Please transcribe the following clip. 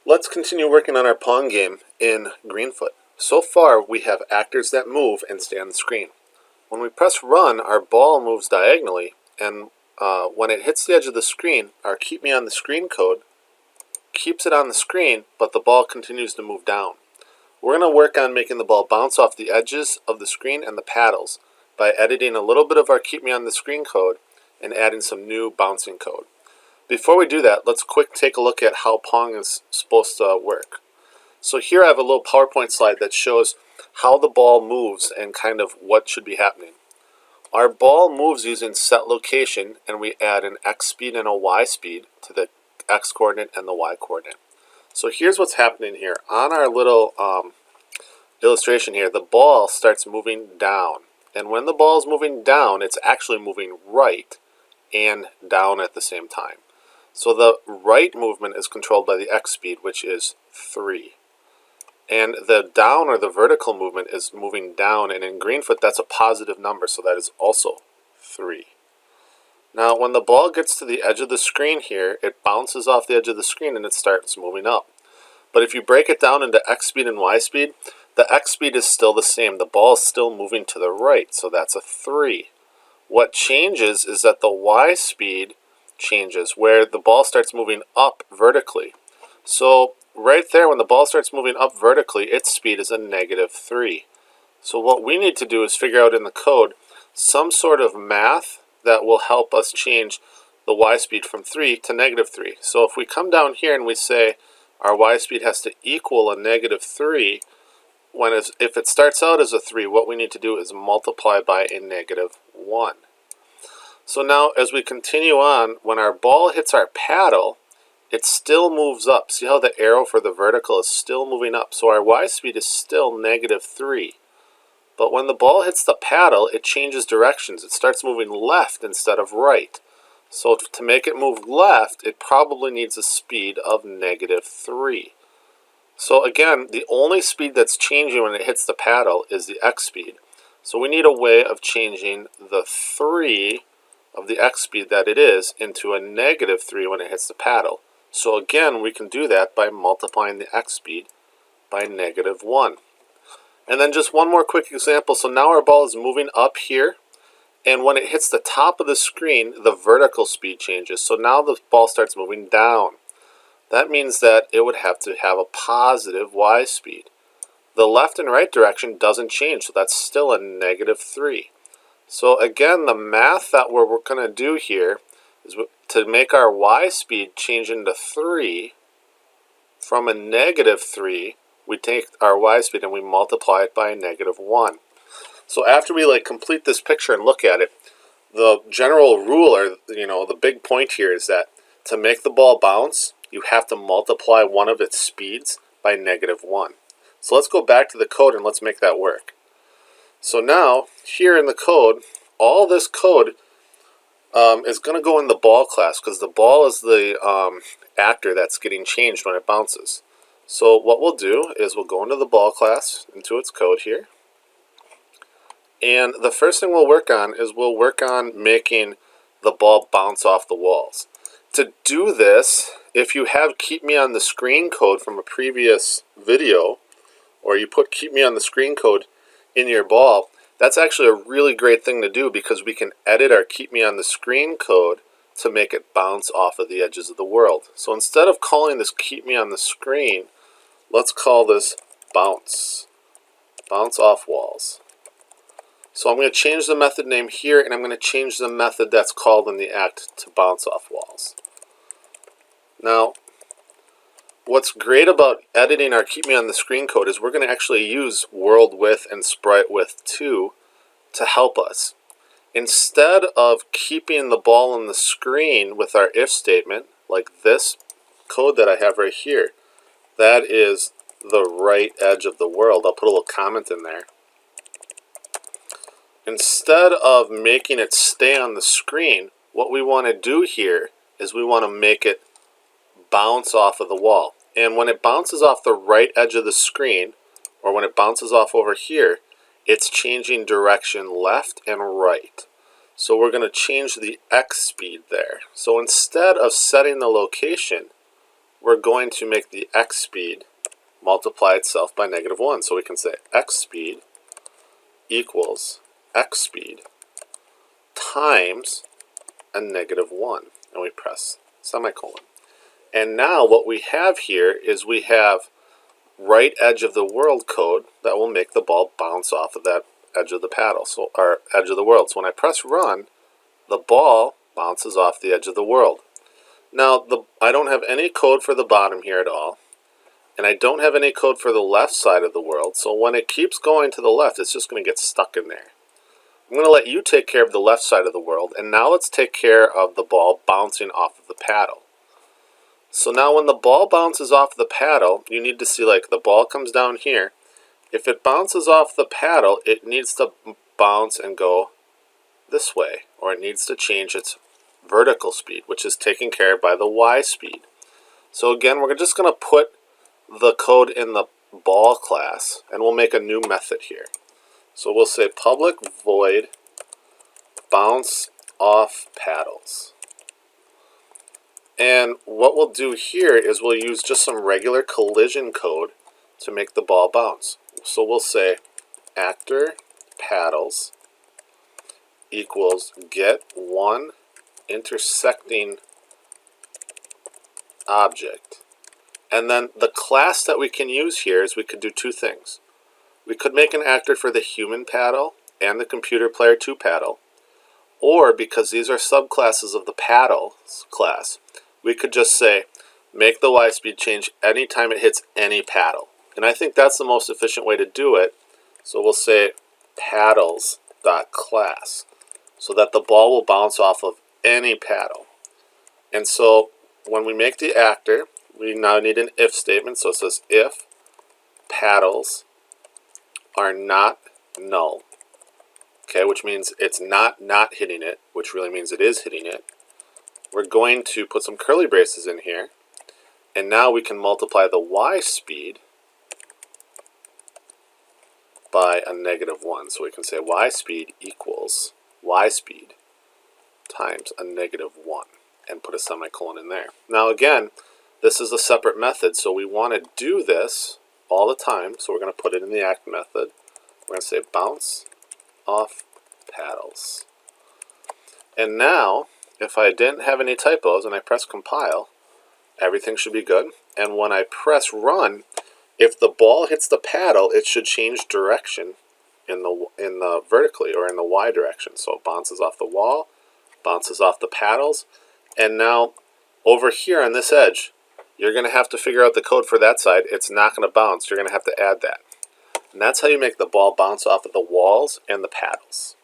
Let's continue working on our Pong game in Greenfoot. So far, we have actors that move and stay on the screen. When we press run, our ball moves diagonally, and when it hits the edge of the screen, our keep me on the screen code keeps it on the screen, but the ball continues to move down. We're going to work on making the ball bounce off the edges of the screen and the paddles by editing a little bit of our keep me on the screen code and adding some new bouncing code. Before we do that, let's take a look at how Pong is supposed to work. So here I have a little PowerPoint slide that shows how the ball moves and kind of what should be happening. Our ball moves using set location, and we add an X speed and a Y speed to the X coordinate and the Y coordinate. So here's what's happening here. On our little illustration here, the ball starts moving down. And when the ball is moving down, it's actually moving right and down at the same time. So the right movement is controlled by the X speed, which is 3. And the down or the vertical movement is moving down, and in Greenfoot that's a positive number, so that is also 3. Now when the ball gets to the edge of the screen here, it bounces off the edge of the screen and it starts moving up. But if you break it down into X speed and Y speed, the X speed is still the same. The ball is still moving to the right, so that's a 3. What changes is that the Y speed changes, where the ball starts moving up vertically. So right there, when the ball starts moving up vertically, its speed is a -3. So what we need to do is figure out in the code some sort of math that will help us change the Y speed from 3 to -3. So if we come down here and we say our Y speed has to equal a -3, if it starts out as a 3, what we need to do is multiply by a -1. So now as we continue on, when our ball hits our paddle, it still moves up. See how the arrow for the vertical is still moving up? So our Y speed is still -3. But when the ball hits the paddle, it changes directions. It starts moving left instead of right. So to make it move left, it probably needs a speed of -3. So again, the only speed that's changing when it hits the paddle is the X speed. So we need a way of changing the 3 of the X speed that it is into a -3 when it hits the paddle. So again, we can do that by multiplying the X speed by -1. And then just one more quick example. So now our ball is moving up here, and when it hits the top of the screen, the vertical speed changes. So now the ball starts moving down. That means that it would have to have a positive Y speed. The left and right direction doesn't change, so that's still a -3. So again, the math that we're going to do here is to make our Y speed change into 3. From a -3, we take our Y speed and we multiply it by a -1. So after we complete this picture and look at it, the general rule, or the big point here, is that to make the ball bounce, you have to multiply one of its speeds by -1. So let's go back to the code and let's make that work. So now, here in the code, all this code is going to go in the ball class, because the ball is the actor that's getting changed when it bounces. So what we'll do is we'll go into the ball class, into its code here. And the first thing we'll work on is we'll work on making the ball bounce off the walls. To do this, if you have keep me on the screen code from a previous video, or you put keep me on the screen code in your ball, that's actually a really great thing to do, because we can edit our keep me on the screen code to make it bounce off of the edges of the world. So instead of calling this keep me on the screen, let's call this bounce off walls. So I'm going to change the method name here, and I'm going to change the method that's called in the act to bounce off walls. Now, what's great about editing our keep me on the screen code is we're going to actually use world width and sprite width 2 to help us. Instead of keeping the ball on the screen with our if statement, like this code that I have right here, that is the right edge of the world. I'll put a little comment in there. Instead of making it stay on the screen, what we want to do here is we want to make it bounce off of the wall. And when it bounces off the right edge of the screen, or when it bounces off over here, it's changing direction left and right. So we're going to change the X speed there. So instead of setting the location, we're going to make the x speed multiply itself by -1. So we can say x speed equals x speed times a -1. And we press semicolon. And now what we have here is we have right edge of the world code that will make the ball bounce off of that edge of the paddle, or edge of the world. So when I press run, the ball bounces off the edge of the world. Now, I don't have any code for the bottom here at all, and I don't have any code for the left side of the world, so when it keeps going to the left, it's just going to get stuck in there. I'm going to let you take care of the left side of the world, and now let's take care of the ball bouncing off of the paddle. So now when the ball bounces off the paddle, you need to see, like, the ball comes down here. If it bounces off the paddle, it needs to bounce and go this way, or it needs to change its vertical speed, which is taken care of by the y speed. So again, we're just going to put the code in the ball class, and we'll make a new method here. So we'll say public void bounce off paddles. And what we'll do here is we'll use just some regular collision code to make the ball bounce. So we'll say actor paddles equals get one intersecting object. And then the class that we can use here is we could do two things. We could make an actor for the human paddle and the computer player 2 paddle, or because these are subclasses of the paddles class, we could just say make the y speed change anytime it hits any paddle. And I think that's the most efficient way to do it. So we'll say paddles.class so that the ball will bounce off of any paddle. And so when we make the actor, we now need an if statement. So it says if paddles are not null, okay, which means it's not hitting it, which really means it is hitting it. We're going to put some curly braces in here, and now we can multiply the y speed by a -1. So we can say y speed equals y speed times a -1 and put a semicolon in there. Now again, this is a separate method, so we want to do this all the time, so we're going to put it in the act method. We're going to say bounce off paddles. And now, if I didn't have any typos and I press compile, everything should be good. And when I press run, if the ball hits the paddle, it should change direction in the vertically, or in the y direction. So it bounces off the wall, bounces off the paddles, and now over here on this edge, you're going to have to figure out the code for that side. It's not going to bounce. You're going to have to add that. And that's how you make the ball bounce off of the walls and the paddles.